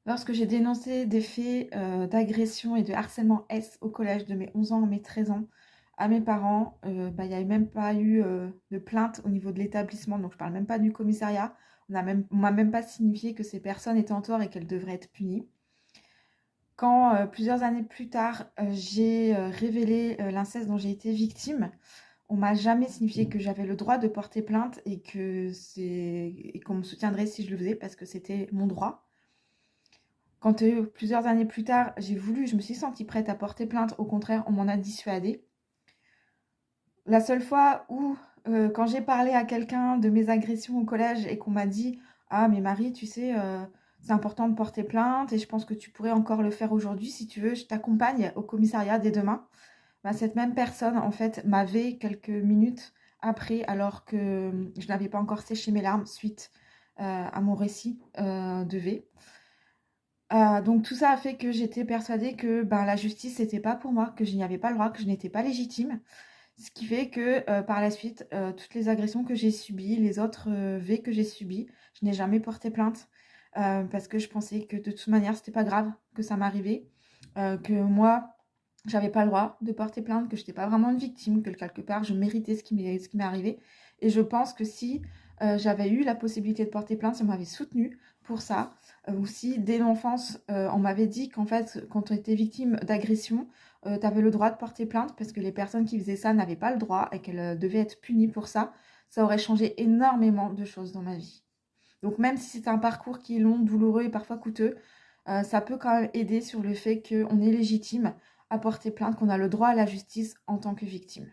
Lorsque j'ai dénoncé des faits d'agression et de harcèlement S au collège de mes 11 ans à mes 13 ans à mes parents, il n'y avait même pas eu de plainte au niveau de l'établissement, donc je parle même pas du commissariat. On m'a même pas signifié que ces personnes étaient en tort et qu'elles devraient être punies. Quand plusieurs années plus tard, j'ai révélé l'inceste dont j'ai été victime, on m'a jamais signifié que j'avais le droit de porter plainte et qu'on me soutiendrait si je le faisais parce que c'était mon droit. Quand plusieurs années plus tard, je me suis sentie prête à porter plainte, au contraire, on m'en a dissuadée. La seule fois où, quand j'ai parlé à quelqu'un de mes agressions au collège et qu'on m'a dit: «Ah mais Marie, tu sais, c'est important de porter plainte et je pense que tu pourrais encore le faire aujourd'hui. Si tu veux, je t'accompagne au commissariat dès demain». Bah, cette même personne, en fait, m'avait quelques minutes après, alors que je n'avais pas encore séché mes larmes suite, à mon récit, de V. Donc tout ça a fait que j'étais persuadée que, ben, la justice c'était pas pour moi, que je n'y avais pas le droit, que je n'étais pas légitime. Ce qui fait que, par la suite, toutes les agressions que j'ai subies, les autres, V que j'ai subis, je n'ai jamais porté plainte, parce que je pensais que de toute manière c'était pas grave que ça m'arrivait, que moi j'avais pas le droit de porter plainte, que j'étais pas vraiment une victime, que quelque part je méritais ce qui m'est arrivé. Et je pense que si j'avais eu la possibilité de porter plainte, si on m'avait soutenue pour ça, ou si dès l'enfance on m'avait dit qu'en fait quand on était victime d'agression, tu avais le droit de porter plainte parce que les personnes qui faisaient ça n'avaient pas le droit et qu'elles devaient être punies pour ça, ça aurait changé énormément de choses dans ma vie. Donc même si c'est un parcours qui est long, douloureux et parfois coûteux, ça peut quand même aider sur le fait qu'on est légitime à porter plainte, qu'on a le droit à la justice en tant que victime.